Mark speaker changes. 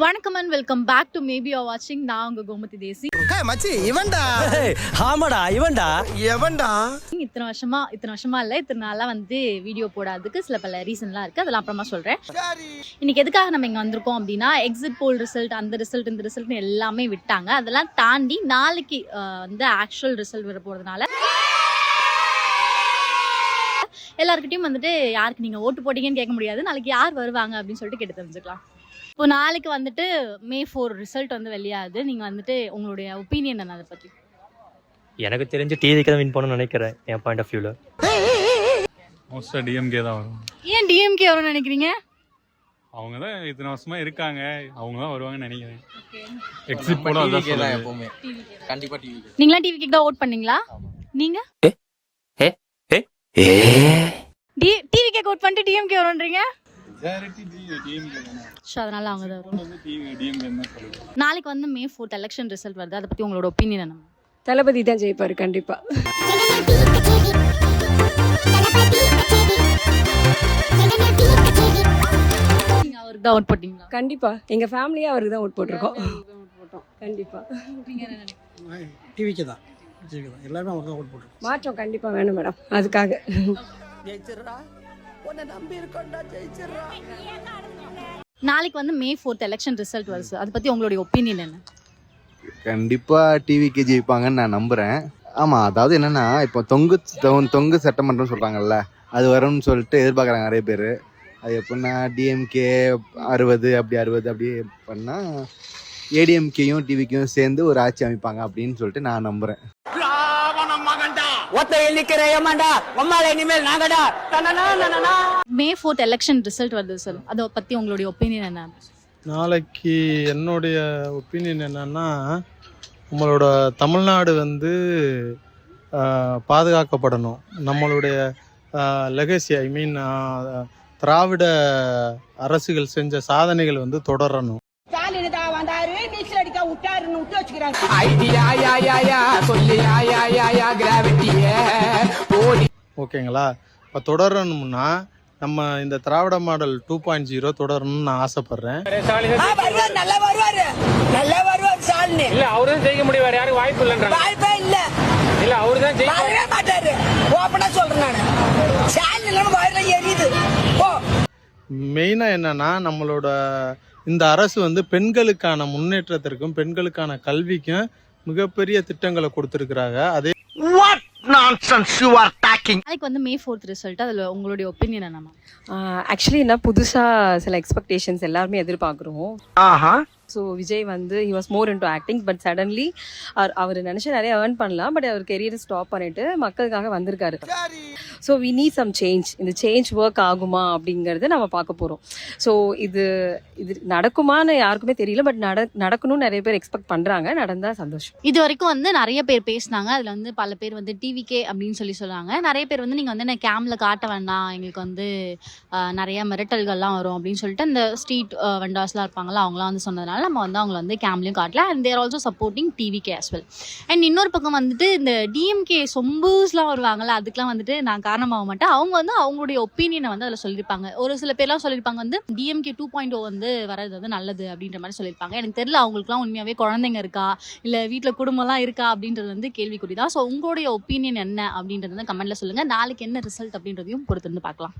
Speaker 1: வணக்கம் and welcome back to maybe you வாட்சிங். நான் உங்க கோமதி தேசி.
Speaker 2: மச்சி இவன்டா.
Speaker 3: ஆமாடா இவன்டா.
Speaker 2: எவன்டா?
Speaker 1: இத்தனை வருஷமா இல்ல இத்தனை நாளா வந்து வீடியோ போடாததுக்கு சில பல ரீசன்லாம் இருக்கு. அதெல்லாம் அப்புறமா சொல்றேன். இன்னைக்கு எதுக்காக நம்ம இங்க வந்திருக்கோம் அப்படின்னா, எக்ஸிட் போல் ரிசல்ட், அந்த ரிசல்ட் இந்த ரிசல்ட் எல்லாமே விட்டாங்க. அதெல்லாம் தாண்டி நாளைக்கு வந்து ஆக்சுவல் ரிசல்ட் வர போறதுனால எல்லாருக்கிட்டையும் வந்துட்டு யாருக்கு நீங்க ஓட்டு போட்டீங்கன்னு கேட்க முடியாது. நாளைக்கு யார் வருவாங்க அப்படின்னு சொல்லிட்டு கேட்டு தெரிஞ்சுக்கலாம். இப்போ நாளைக்கு வந்துட்டு May 4 ரிசல்ட் வந்து வெளியாகுது. நீங்க வந்துட்டு உங்களுடைய ஒப்பீனியன் என்ன அதை பத்தி?
Speaker 3: எனக்கு தெரிஞ்சு டிவிக்கு தான் வின் பண்ணணும்னு நினைக்கிறேன். என் பாயிண்ட் ஆஃப் வியூல
Speaker 4: மோஸ்டா டிஎம்கே தான் வரும்.
Speaker 1: ஏன் டிஎம்கே வரும்னு நினைக்கிறீங்க?
Speaker 4: அவங்க தான் இத்தனை வருஷமா இருக்காங்க, அவங்க தான் வருவாங்கன்னு நினைக்கிறேன். எக்ஸிட் போல அதான் சொல்லுங்க.
Speaker 5: எப்பவுமே கண்டிப்பா டிவிக்கு.
Speaker 1: நீங்களா டிவிக்கு தான் ஓட் பண்ணீங்களா? நீங்க டிவிக்கு ஓட் பண்ணிட்டு டிஎம்கே வரும்ன்றீங்க?
Speaker 4: மெஜாரிட்டி டிஎம்கே தான்.
Speaker 1: சோ அதனால அவங்க தான் வரும்.
Speaker 4: வந்து டிஎம்கே தான் சொல்லுங்க.
Speaker 1: நாளைக்கு வந்து May 4 எலெக்ஷன் ரிசல்ட் வருது. அதை பத்தி உங்களோட ஒப்பீனியன் என்ன?
Speaker 6: தளபதி தான் ஜெயிப்பாரு கண்டிப்பா.
Speaker 1: நீங்க அவருக்கு தான் ஓட் போட்டீங்களா?
Speaker 6: கண்டிப்பா எங்க ஃபேமிலியா அவருக்கு தான் ஓட் போட்டிருக்கோம். கண்டிப்பா
Speaker 1: நீங்க என்ன நினைக்கிறீங்க?
Speaker 2: டிவிக்கு தான். எல்லாரும் அவர் தான் ஓட் போட்டுருக்கோம்.
Speaker 6: மாற்றம் கண்டிப்பா வேணும் மேடம். அதுக்காக
Speaker 1: நாளைக்கு வந்து May 4 எலெக்ஷன் ரிசல்ட் வருது. அதை பத்தி உங்களுடைய ஒப்பீனியன் என்ன?
Speaker 7: கண்டிப்பா டிவிக்கு ஜெயிப்பாங்கன்னு நான் நம்புறேன். ஆமா, அதாவது என்னன்னா இப்போ தொங்கு சட்டமன்றம் சொல்றாங்கல்ல, அது வரும்னு சொல்லிட்டு எதிர்பார்க்குறாங்க நிறைய பேர். அது எப்படின்னா டிஎம்கே 60 அப்படி பண்ணா ஏடிஎம்கேயும் டிவிக்கும் சேர்ந்து ஒரு ஆட்சி அமைப்பாங்க அப்படின்னு சொல்லிட்டு நான் நம்புறேன்.
Speaker 1: May 4 எலெக்ஷன் ரிசல்ட் வருது சார். அதை பத்தி உங்களுடைய ஒப்பீனியன் என்ன?
Speaker 8: நாளைக்கு என்னுடைய ஒப்பீனியன் என்னன்னா, நம்மளோட தமிழ்நாடு வந்து பாதுகாக்கப்படணும். நம்மளுடைய லெகசி ஐ மீன் திராவிட அரசுகள் செஞ்ச சாதனைகள் வந்து தொடரணும். ஓகேங்களா? இப்போ தொடரணும்னா நம்ம இந்த திராவிட மாடல் 2.0 தொடரணும்னு நான் ஆசைப்படுறேன். மெயினா என்னன்னா, நம்மளோட இந்த அரசு வந்து பெண்களுக்கான முன்னேற்றத்திற்கும் பெண்களுக்கான கல்விக்கும் மிகப்பெரிய திட்டங்களை கொடுத்திருக்கிறாங்க. அதே
Speaker 1: நாளைக்கு வந்து May 4 ரிசல்ட், அதுல உங்களுடைய ஒப்பீனியன் என்னமா?
Speaker 6: ஆக்சுவலி என்ன புதுசா சில எக்ஸ்பெக்டேஷன்ஸ் எல்லாருமே எதிர்பார்க்குறோம். ஸோ விஜய் வந்து he was more into acting. But suddenly அவர் நினைச்சு நிறைய ஏர்ன் பண்ணலாம். பட் அவர் கெரியரை ஸ்டாப் பண்ணிட்டு மக்களுக்காக வந்திருக்காரு. So we need some change. இந்த சேஞ்ச் ஒர்க் ஆகுமா அப்படிங்கறது நம்ம பார்க்க போறோம். ஸோ இது நடக்குமான்னு யாருக்குமே தெரியல. பட் நடக்கணும்னு நிறைய பேர் எக்ஸ்பெக்ட் பண்றாங்க. நடந்தா சந்தோஷம்.
Speaker 1: இது வரைக்கும் வந்து நிறைய பேர் பேசினாங்க. அதுல வந்து பல பேர் வந்து டிவிகே அப்படின்னு சொல்லுவாங்க. நிறைய பேர் வந்து நீங்க வந்து கேம்ல காட்ட வேண்டாம், எங்களுக்கு வந்து நிறைய மிரட்டல்கள்லாம் வரும் அப்படின்னு சொல்லிட்டு அந்த ஸ்ட்ரீட் வெண்டார்ஸ்லாம் இருப்பாங்களா, அவங்களாம் வந்து சொன்னதுனால நம்ம வந்து அவங்களை வந்து கேம்லையும் காட்டல. And there also supporting TVK as well. And இன்னொரு பக்கம் வந்துட்டு இந்த டிஎம்கே சொம்பூஸ்லாம் வருவாங்கல்ல, அதுக்கெலாம் வந்துட்டு நான் காரணமாக மாட்டேன். அவங்க வந்து அவங்களுடைய ஒப்பீனியனை வந்து அதில் சொல்லியிருப்பாங்க. ஒரு சில பேர்லாம் சொல்லியிருப்பாங்க வந்து டிஎம்கே 2.0 வந்து வரது வந்து நல்லது அப்படின்ற மாதிரி சொல்லியிருப்பாங்க. எனக்கு தெரியல அவங்களுக்குலாம் உண்மையாகவே குழந்தைங்க இருக்கா இல்லை வீட்டில் குடும்பம்லாம் இருக்கா அப்படின்றது வந்து கேள்விக்குறி தான். ஸோ உங்களுடைய ஒப்பீனியன் என்ன அப்படின்றது வந்து கமெண்ட்ல சொல்லுங்கள். நாளைக்கு என்ன ரிசல்ட் அப்படின்றதையும் பொறுத்து வந்து பார்க்கலாம்.